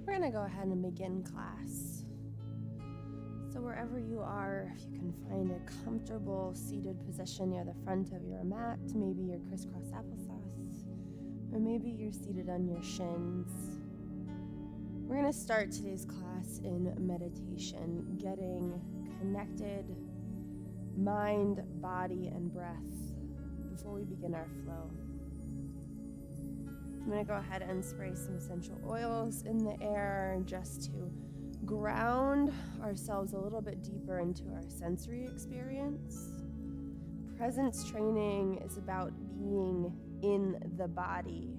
We're going to go ahead and begin class. So wherever you are, if you can find a comfortable seated position near the front of your mat, maybe your crisscross applesauce, or maybe you're seated on your shins. We're going to start today's class in meditation, getting connected, mind, body, and breath before we begin our flow. I'm going to go ahead and spray some essential oils in the air just to ground ourselves a little bit deeper into our sensory experience. Presence training is about being in the body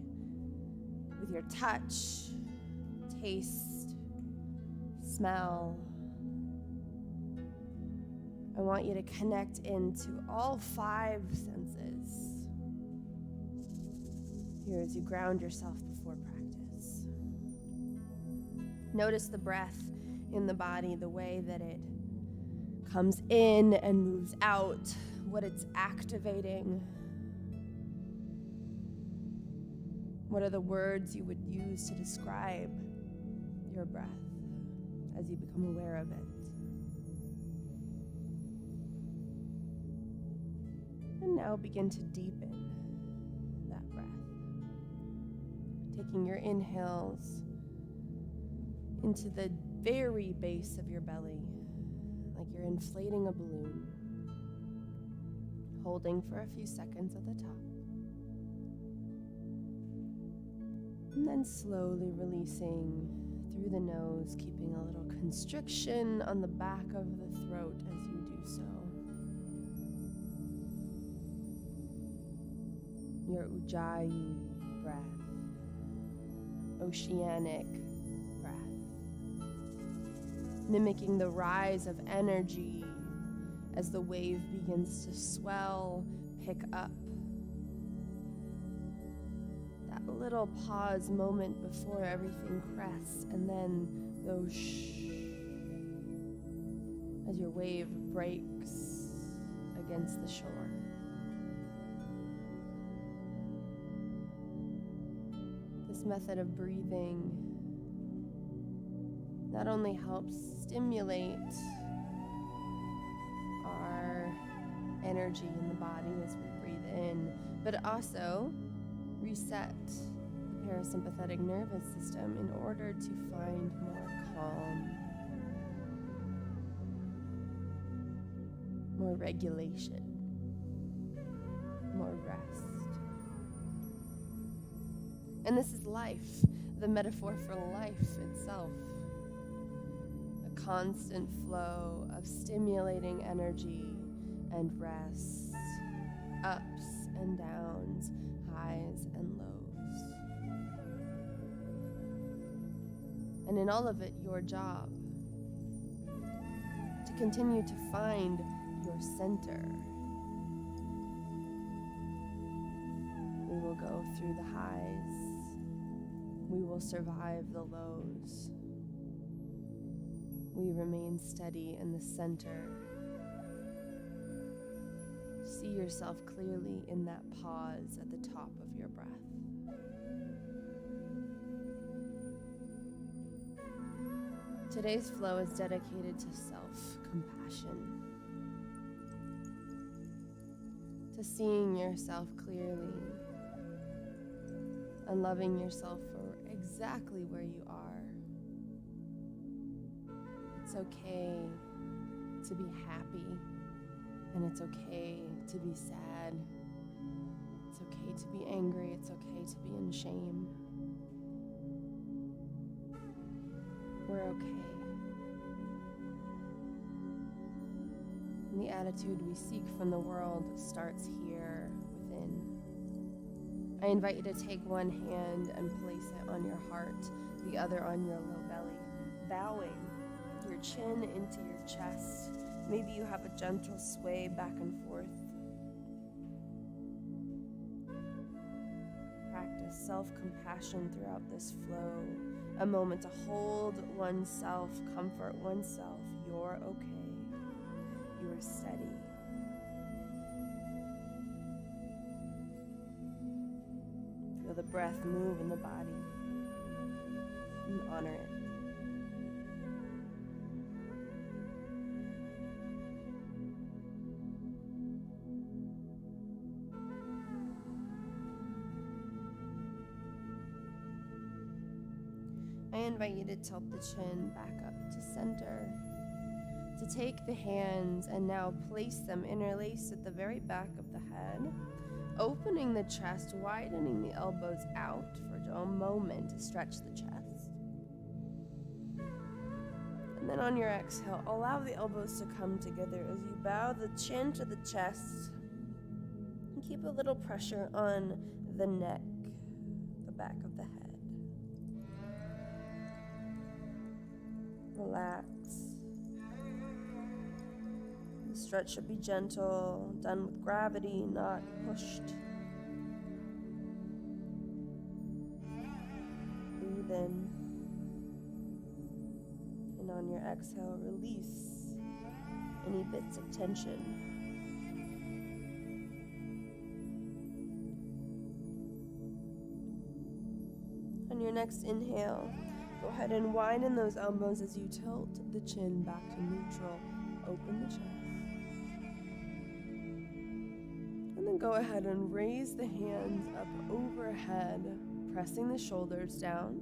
with your touch, taste, smell. I want you to connect into all 5 senses. Here as you ground yourself before practice. Notice the breath in the body, the way that it comes in and moves out, what it's activating. What are the words you would use to describe your breath as you become aware of it? And now begin to deepen that breath. Taking your inhales into the very base of your belly, like you're inflating a balloon, holding for a few seconds at the top. And then slowly releasing through the nose, keeping a little constriction on the back of the throat as you do so. Your Ujjayi breath, oceanic breath, mimicking the rise of energy as the wave begins to swell, pick up. That little pause moment before everything crests, and then those as your wave breaks against the shore. This method of breathing not only helps stimulate our energy in the body as we breathe in, but also reset the parasympathetic nervous system in order to find more calm, more regulation, more rest. And this is life, the metaphor for life itself. A constant flow of stimulating energy and rest, ups and downs, highs and lows. And in all of it, your job to continue to find your center. We will go through the highs. We will survive the lows. We remain steady in the center. See yourself clearly in that pause at the top of your breath. Today's flow is dedicated to self-compassion, to seeing yourself clearly and loving yourself for exactly where you are. It's okay to be happy, and it's okay to be sad. It's okay to be angry. It's okay to be in shame. We're okay. And the attitude we seek from the world starts here within. I invite you to take one hand and place it on your heart, the other on your low belly, bowing your chin into your chest. Maybe you have a gentle sway back and forth. Practice self-compassion throughout this flow. A moment to hold oneself, comfort oneself. You're okay. You're steady. Feel the breath move in the body and honor it. I invite you to tilt the chin back up to center, to take the hands and now place them interlaced at the very back of the head, opening the chest, widening the elbows out for a moment to stretch the chest. And then on your exhale, allow the elbows to come together as you bow the chin to the chest and keep a little pressure on the neck, the back of the head. Relax. The stretch should be gentle, done with gravity, not pushed. Breathe in. And on your exhale, release any bits of tension. On your next inhale, go ahead and widen those elbows as you tilt the chin back to neutral. Open the chest. And then go ahead and raise the hands up overhead, pressing the shoulders down.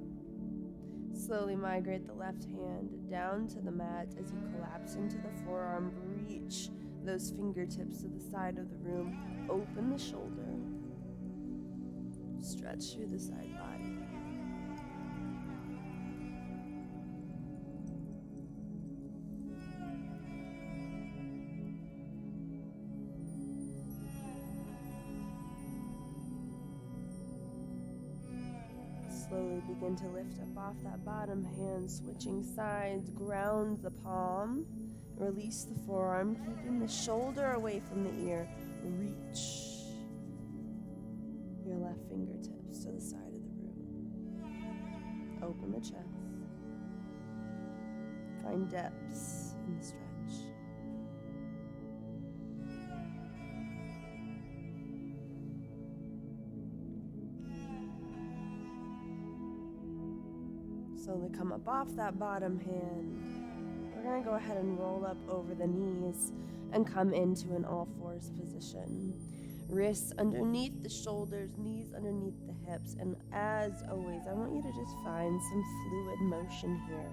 Slowly migrate the left hand down to the mat as you collapse into the forearm. Reach those fingertips to the side of the room. Open the shoulder. Stretch through the side body. Slowly begin to lift up off that bottom hand, switching sides, ground the palm, release the forearm, keeping the shoulder away from the ear. Reach your left fingertips to the side of the room. Open the chest. Find depths in the stretch. Slowly come up off that bottom hand. We're going to go ahead and roll up over the knees and come into an all fours position. Wrists underneath the shoulders, knees underneath the hips. And as always, I want you to just find some fluid motion here.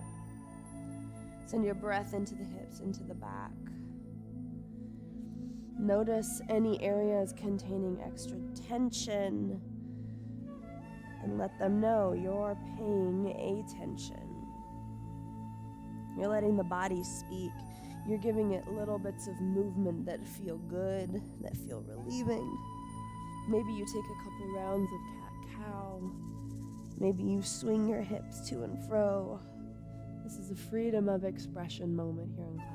Send your breath into the hips, into the back. Notice any areas containing extra tension, and let them know you're paying attention. You're letting the body speak. You're giving it little bits of movement that feel good, that feel relieving. Maybe you take a couple rounds of cat-cow. Maybe you swing your hips to and fro. This is a freedom of expression moment here in class.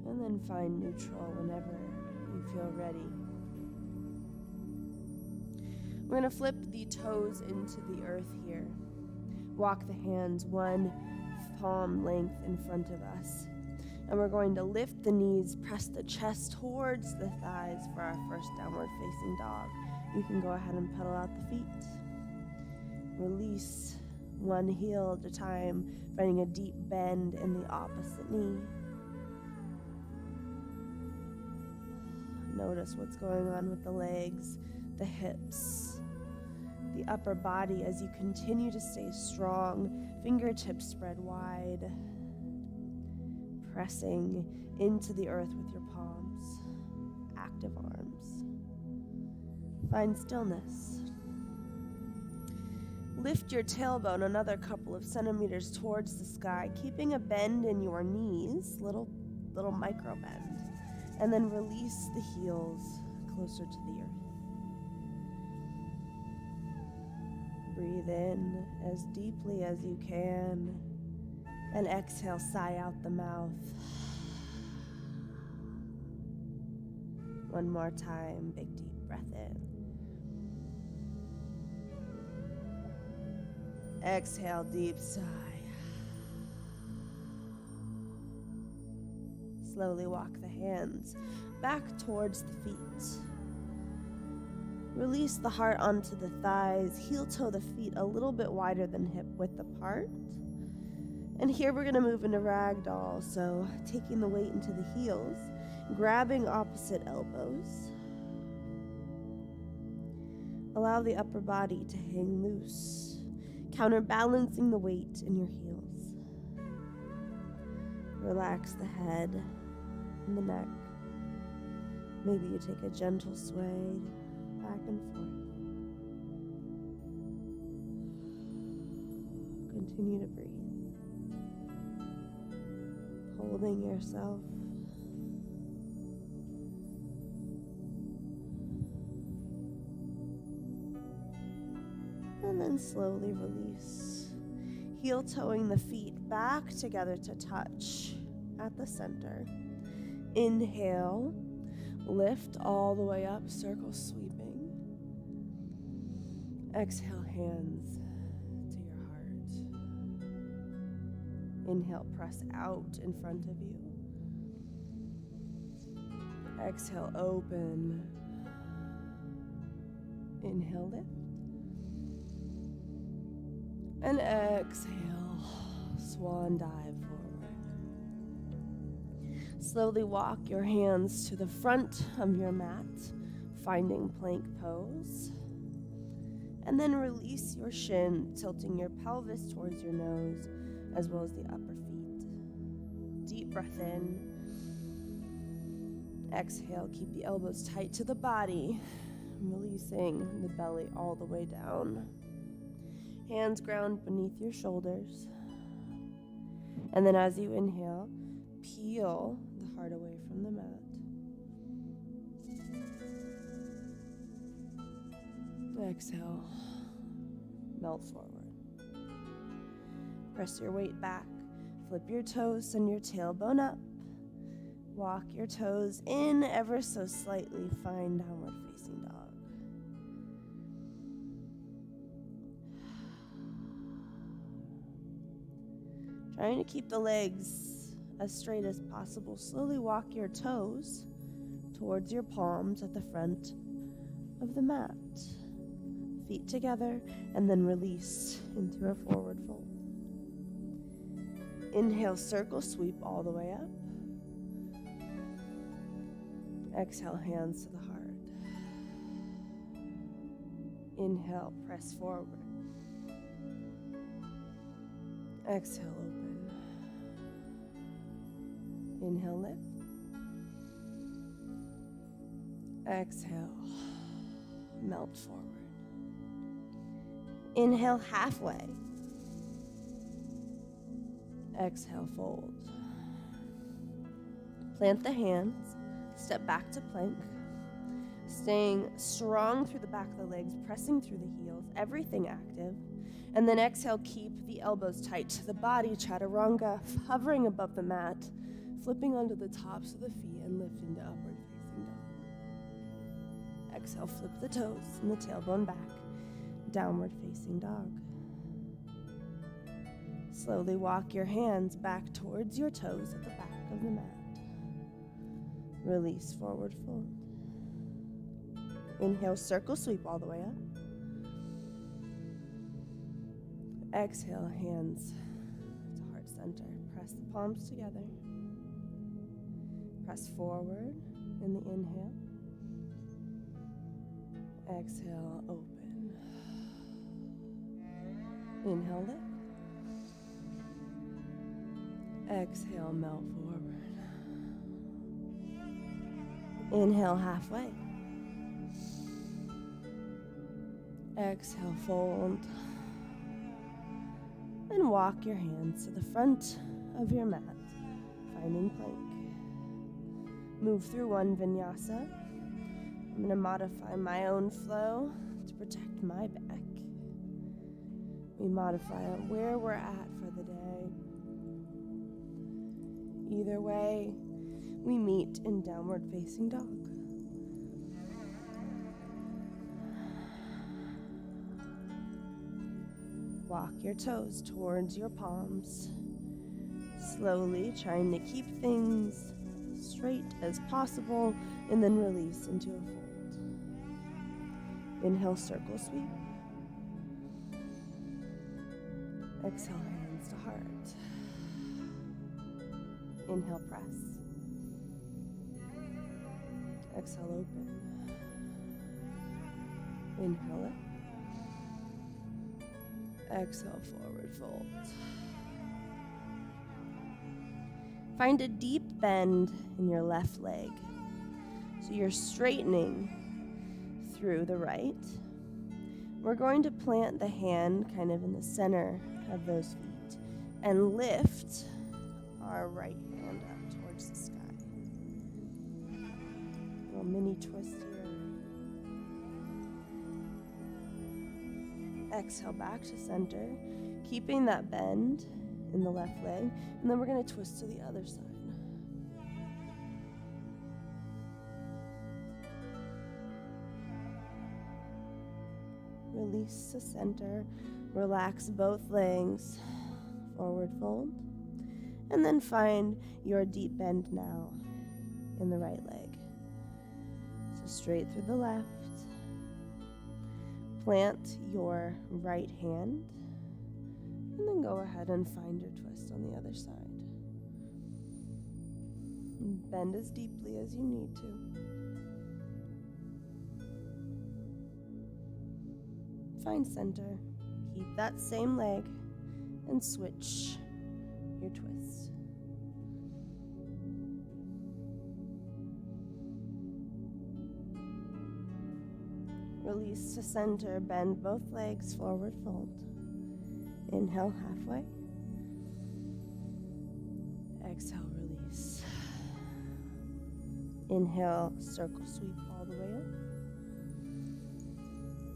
And then find neutral whenever you feel ready. We're going to flip the toes into the earth here. Walk the hands one palm length in front of us. And we're going to lift the knees, press the chest towards the thighs for our first downward facing dog. You can go ahead and pedal out the feet. Release one heel at a time, finding a deep bend in the opposite knee. Notice what's going on with the legs, the hips, the upper body as you continue to stay strong, fingertips spread wide, pressing into the earth with your palms, active arms. Find stillness. Lift your tailbone another couple of centimeters towards the sky, keeping a bend in your knees, little micro bend. And then release the heels closer to the earth. Breathe in as deeply as you can. And exhale, sigh out the mouth. One more time, big deep breath in. Exhale, deep sigh. Slowly walk the hands back towards the feet. Release the heart onto the thighs. Heel toe the feet a little bit wider than hip width apart. And here we're going to move into ragdoll. So taking the weight into the heels, grabbing opposite elbows, Allow the upper body to hang loose, counterbalancing the weight in your heels. Relax the head and the neck. Maybe you take a gentle sway back and forth. Continue to breathe, holding yourself. And then slowly release. Heel toeing the feet back together to touch at the center. Inhale, lift all the way up, circle sweeping. Exhale, hands to your heart. Inhale, press out in front of you. Exhale, open. Inhale, lift. And exhale, swan dive forward. Slowly walk your hands to the front of your mat, finding plank pose. And then release your shin, tilting your pelvis towards your nose, as well as the upper feet. Deep breath in. Exhale, keep the elbows tight to the body, releasing the belly all the way down. Hands ground beneath your shoulders. And then as you inhale, peel the heart away from the mat. Exhale, melt forward. Press your weight back. Flip your toes, send your tailbone up. Walk your toes in ever so slightly. Find downward facing dog. Trying to keep the legs as straight as possible. Slowly walk your toes towards your palms at the front of the mat. Feet together, and then release into a forward fold. Inhale, circle sweep all the way up. Exhale, hands to the heart. Inhale, press forward. Exhale, open. Inhale, lift. Exhale, melt forward. Inhale, halfway. Exhale, fold. Plant the hands, step back to plank. Staying strong through the back of the legs, pressing through the heels, everything active. And then exhale, keep the elbows tight to the body, chaturanga, hovering above the mat, flipping onto the tops of the feet and lifting to upward facing dog. Exhale, flip the toes and the tailbone back, downward facing dog. Slowly walk your hands back towards your toes at the back of the mat. Release, forward fold. Inhale, circle sweep all the way up. Exhale, hands to heart center. Press the palms together. Press forward in the inhale. Exhale, open. Inhale, lift. Exhale, melt forward. Inhale, halfway. Exhale, fold. And walk your hands to the front of your mat, finding plank. Move through one vinyasa. I'm going to modify my own flow to protect my back. We modify where we're at for the day. Either way, we meet in downward facing dog. Walk your toes towards your palms. Slowly trying to keep things straight as possible, and then release into a fold. Inhale, circle sweep. Exhale, hands to heart. Inhale, press. Exhale, open. Inhale it. Exhale, forward fold. Find a deep bend in your left leg. So you're straightening through the right. We're going to plant the hand kind of in the center of those feet and lift our right hand up towards the sky. Little mini twist here. Exhale back to center, keeping that bend in the left leg, and then we're going to twist to the other side. Release to center, relax both legs, forward fold, and then find your deep bend now in the right leg. So straight through the left, plant your right hand, and then go ahead and find your twist on the other side. Bend as deeply as you need to. Find center, keep that same leg, and switch your twist. Release to center, bend both legs, forward fold. Inhale halfway. Exhale, release. Inhale, circle sweep all the way up.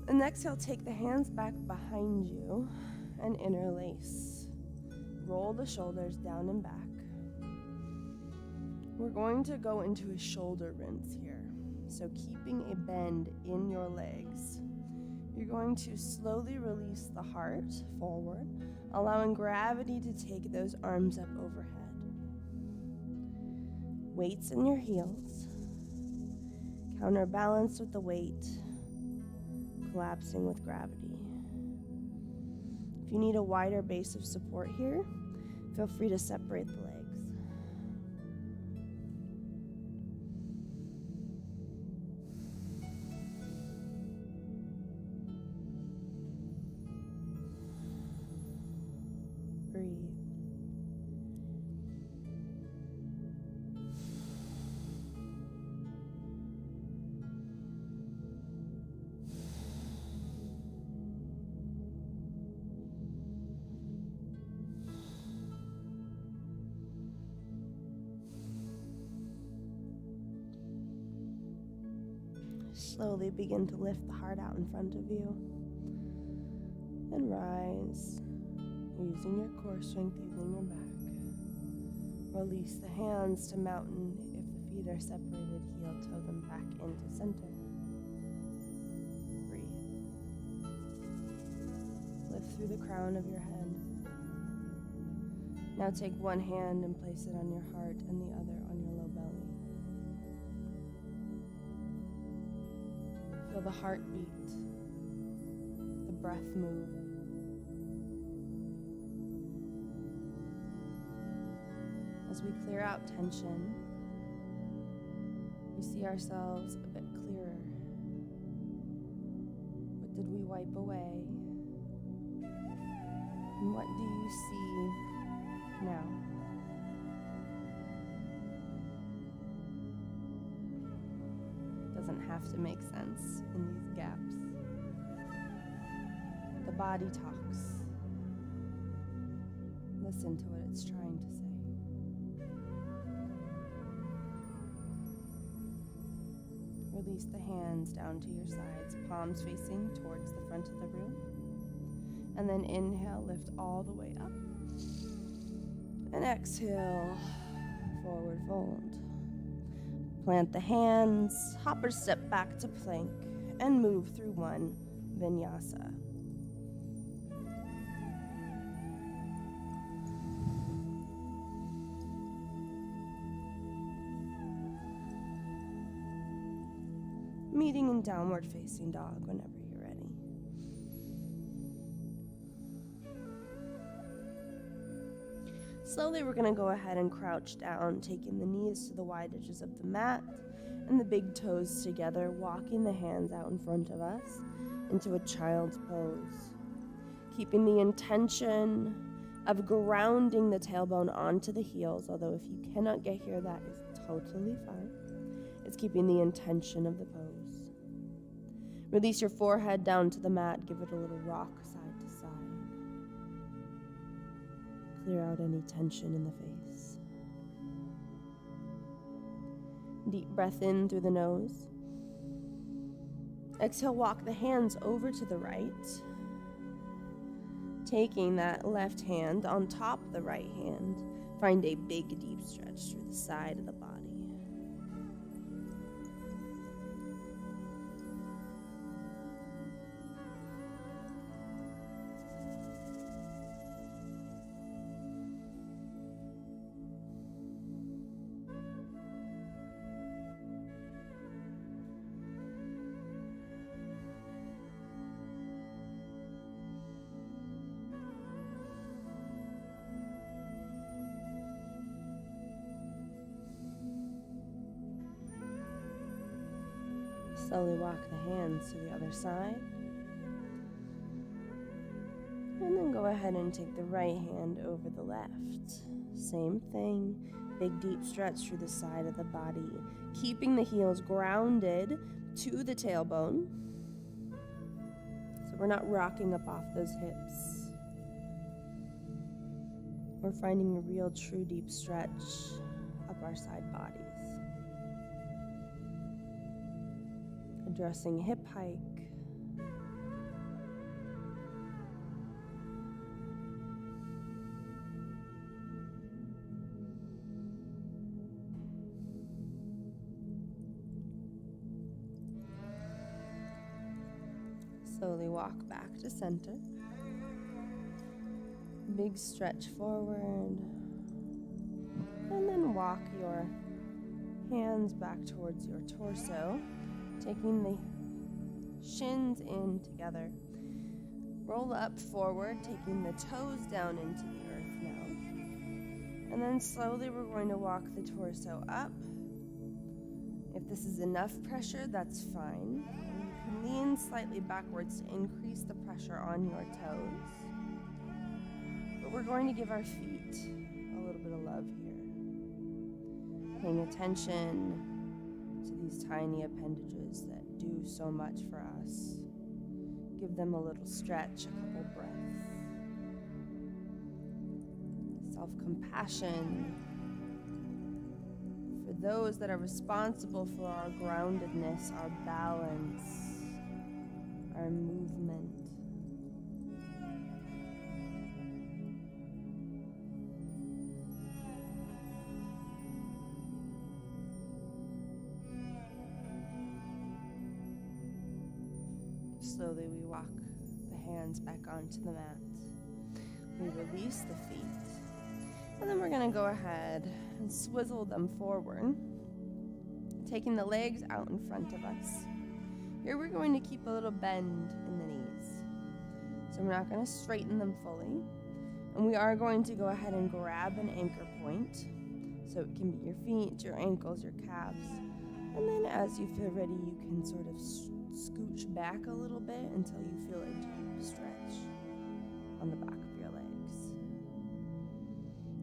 And exhale, take the hands back behind you and interlace. Roll the shoulders down and back. We're going to go into a shoulder rinse here. So keeping a bend in your legs. You're going to slowly release the heart forward, allowing gravity to take those arms up overhead. Weights in your heels. Counterbalance with the weight. Collapsing with gravity. If you need a wider base of support here, feel free to separate the legs. Breathe. Slowly begin to lift the heart out in front of you and rise, using your core strength, using your back. Release the hands to mountain. If the feet are separated, heel toe them back into center. Breathe. Lift through the crown of your head. Now take one hand and place it on your heart and the other on your low belly. Feel the heartbeat, the breath move. As we clear out tension, we see ourselves a bit clearer. What did we wipe away? And what do you see now? Doesn't have to make sense in these gaps. The body talks. Listen to what it's trying to say. Release the hands down to your sides, palms facing towards the front of the room. And then inhale, lift all the way up. And exhale, forward fold. Plant the hands, hop or step back to plank, and move through one Vinyasa. Meeting in downward facing dog whenever you're ready. Slowly, we're going to go ahead and crouch down, taking the knees to the wide edges of the mat and the big toes together, walking the hands out in front of us. into a child's pose, keeping the intention of grounding the tailbone onto the heels, although if you cannot get here, that is totally fine. It's keeping the intention of the pose. Release your forehead down to the mat, give it a little rock side to side. Clear out any tension in the face. Deep breath in through the nose. Exhale, walk the hands over to the right. Taking that left hand on top of the right hand, find a big deep stretch through the side of the body. Slowly walk the hands to the other side. And then go ahead and take the right hand over the left. Same thing. Big deep stretch through the side of the body. Keeping the heels grounded to the tailbone. So we're not rocking up off those hips. We're finding a real true deep stretch up our side bodies. Addressing hip hike. Slowly walk back to center. Big stretch forward. And then walk your hands back towards your torso. Taking the shins in together. Roll up forward, taking the toes down into the earth now. And then slowly we're going to walk the torso up. If this is enough pressure, that's fine. You can lean slightly backwards to increase the pressure on your toes. But we're going to give our feet a little bit of love here. Paying attention to these tiny appendages that do so much for us. Give them a little stretch, a couple breaths. Self-compassion for those that are responsible for our groundedness, our balance, our movement. Slowly we walk the hands back onto the mat. We release the feet. And then we're going to go ahead and swizzle them forward, taking the legs out in front of us. Here we're going to keep a little bend in the knees. So we're not going to straighten them fully. And we are going to go ahead and grab an anchor point. So it can be your feet, your ankles, your calves. And then as you feel ready, you can sort of scooch back a little bit until you feel a deep stretch on the back of your legs.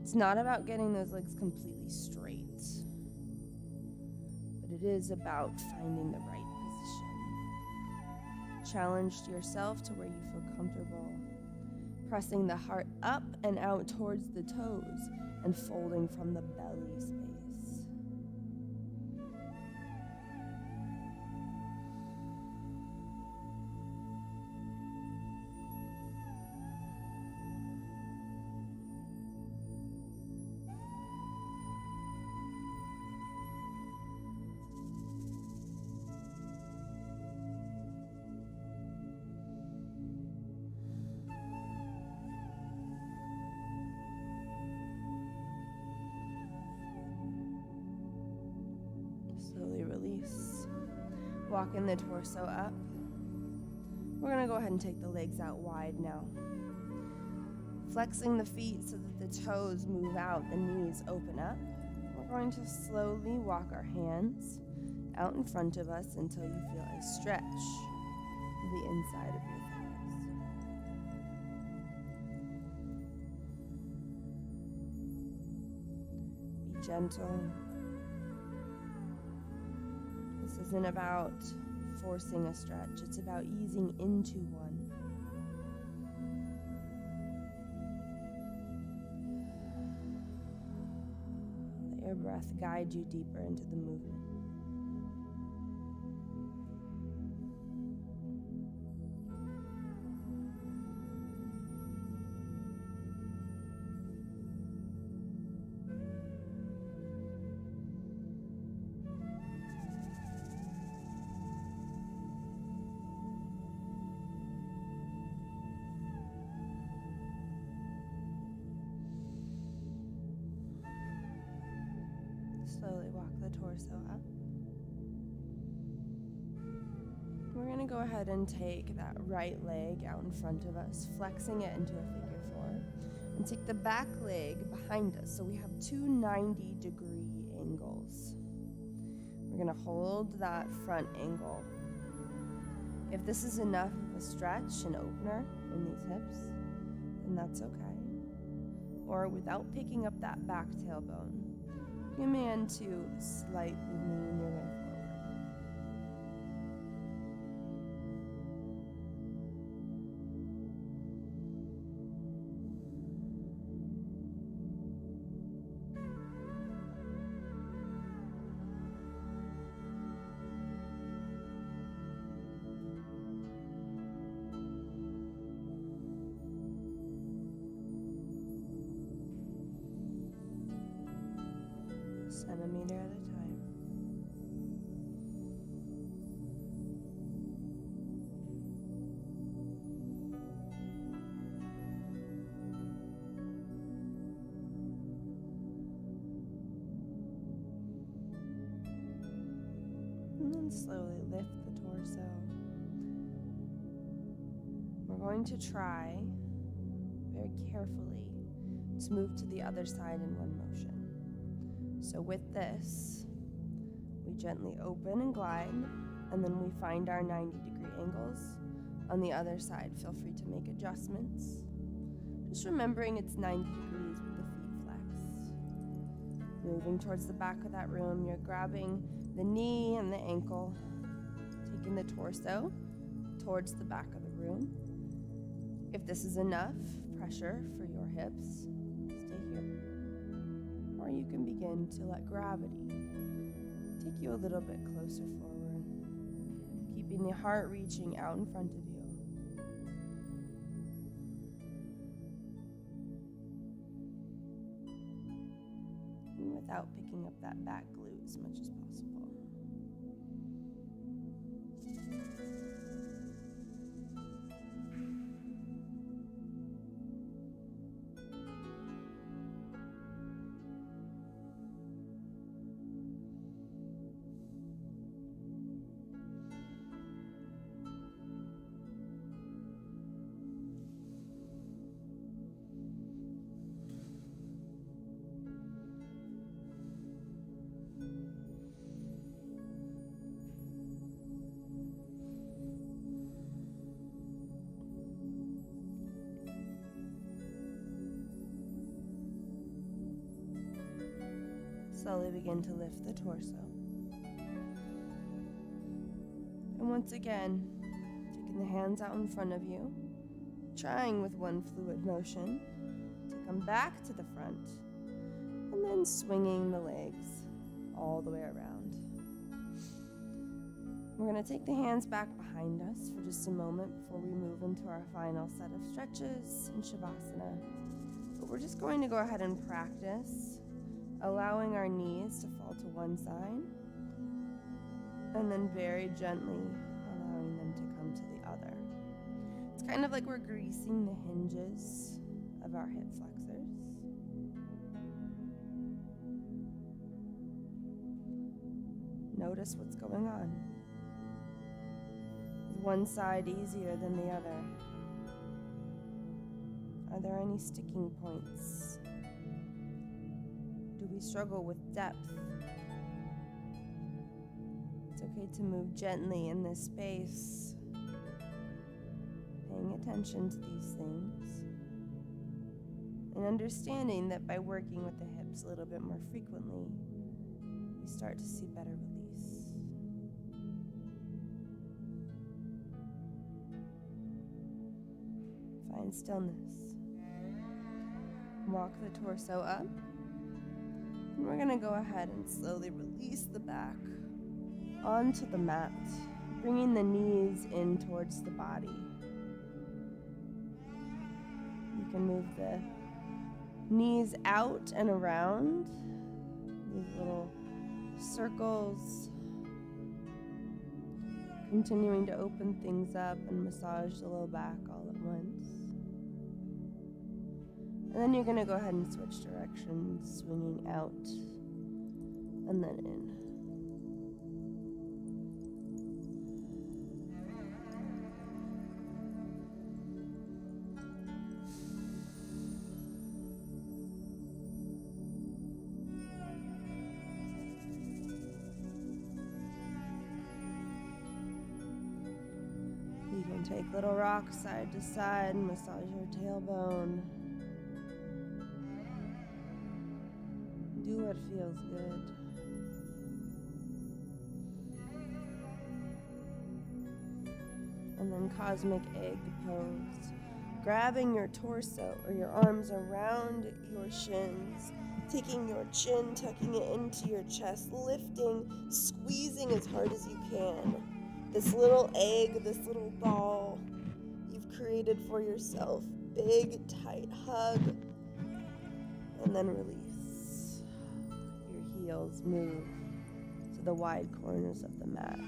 It's not about getting those legs completely straight, but it is about finding the right position. Challenge yourself to where you feel comfortable, pressing the heart up and out towards the toes and folding from the belly space. Slowly release. Walking the torso up. We're going to go ahead and take the legs out wide now. Flexing the feet so that the toes move out, the knees open up. We're going to slowly walk our hands out in front of us until you feel a stretch the inside of your thighs. Be gentle. This isn't about forcing a stretch, it's about easing into one. Let your breath guide you deeper into the movement. Slowly walk the torso up. We're going to go ahead and take that right leg out in front of us, flexing it into a figure four, and take the back leg behind us. So we have two 90-degree angles. We're going to hold that front angle. If this is enough of a stretch and opener in these hips, then that's okay. Or without picking up that back tailbone, command to slightly lean your way forward. Centimeter at a time. And then slowly lift the torso. We're going to try very carefully to move to the other side in one motion. So with this, we gently open and glide, and then we find our 90-degree angles. On the other side, feel free to make adjustments. Just remembering it's 90 degrees with the feet flexed. Moving towards the back of that room, you're grabbing the knee and the ankle, taking the torso towards the back of the room. If this is enough pressure for your hips, stay here. Or you can begin to let gravity take you a little bit closer forward, keeping the heart reaching out in front of you. And without picking up that back glute as much as possible. Slowly begin to lift the torso. And once again, taking the hands out in front of you, trying with one fluid motion to come back to the front, and then swinging the legs all the way around. We're going to take the hands back behind us for just a moment before we move into our final set of stretches in Shavasana. But we're just going to go ahead and practice allowing our knees to fall to one side, and then very gently allowing them to come to the other. It's kind of like we're greasing the hinges of our hip flexors. Notice what's going on. Is one side easier than the other? Are there any sticking points? Do we struggle with depth? It's okay to move gently in this space paying attention to these things and understanding that by working with the hips a little bit more frequently, we start to see better release. Find stillness. Walk the torso up. And we're going to go ahead and slowly release the back onto the mat, bringing the knees in towards the body. You can move the knees out and around, these little circles, continuing to open things up and massage the low back all at once. And then you're going to go ahead and switch directions, swinging out and then in. You can take little rocks side to side and massage your tailbone. Do what feels good. And then cosmic egg pose. Grabbing your torso or your arms around your shins, taking your chin, tucking it into your chest, lifting, squeezing as hard as you can. This little egg, this little ball you've created for yourself. Big, tight hug, and then release. Heels move to the wide corners of the mat.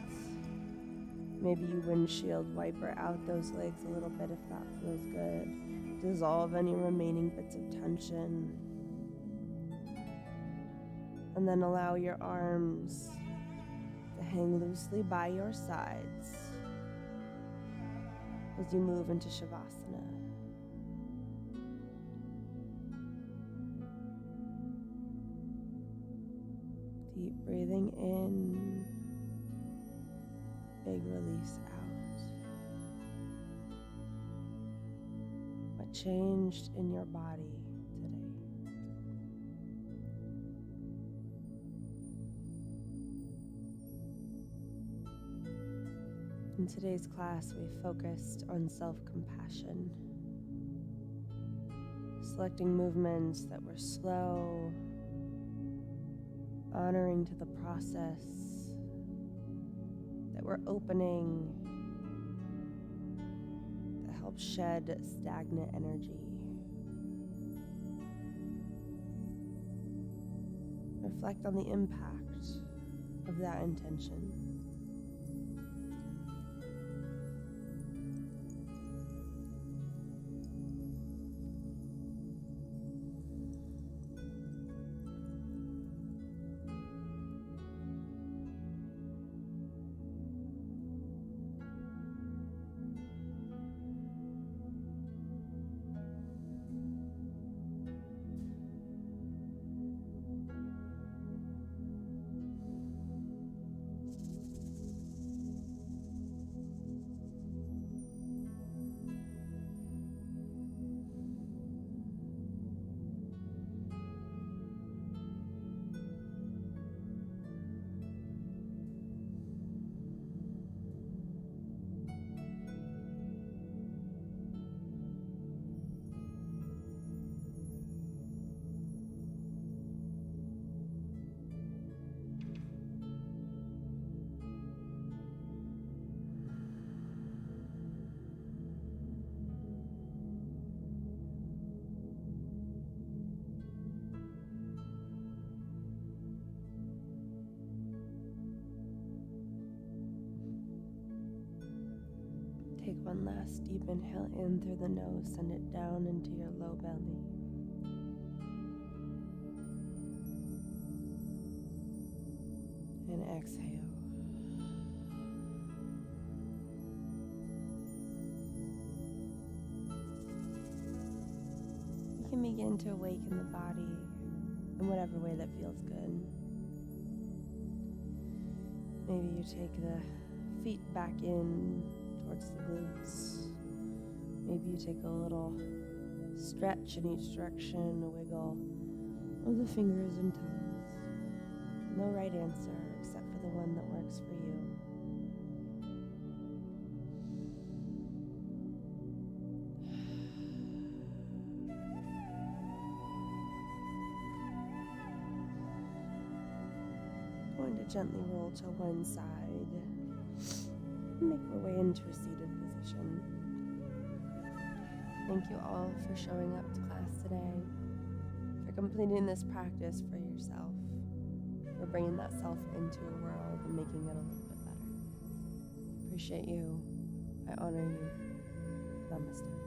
Maybe you windshield wiper out those legs a little bit if that feels good. Dissolve any remaining bits of tension. And then allow your arms to hang loosely by your sides as you move into Shavasana. Deep breathing in, big release out. What changed in your body today? In today's class, we focused on self-compassion, selecting movements that were slow, honoring to the process, that we're opening, that helps shed stagnant energy. Reflect on the impact of that intention. Take one last deep inhale in through the nose, send it down into your low belly. And exhale. You can begin to awaken the body in whatever way that feels good. Maybe you take the feet back in towards the glutes, Maybe you take a little stretch in each direction, a wiggle of the fingers and toes. No right answer except for the one that works for you. Going to gently roll to one side. Make our way into a seated position. Thank you all for showing up to class today, for completing this practice for yourself, for bringing that self into a world and making it a little bit better. I appreciate you. I honor you. Namaste.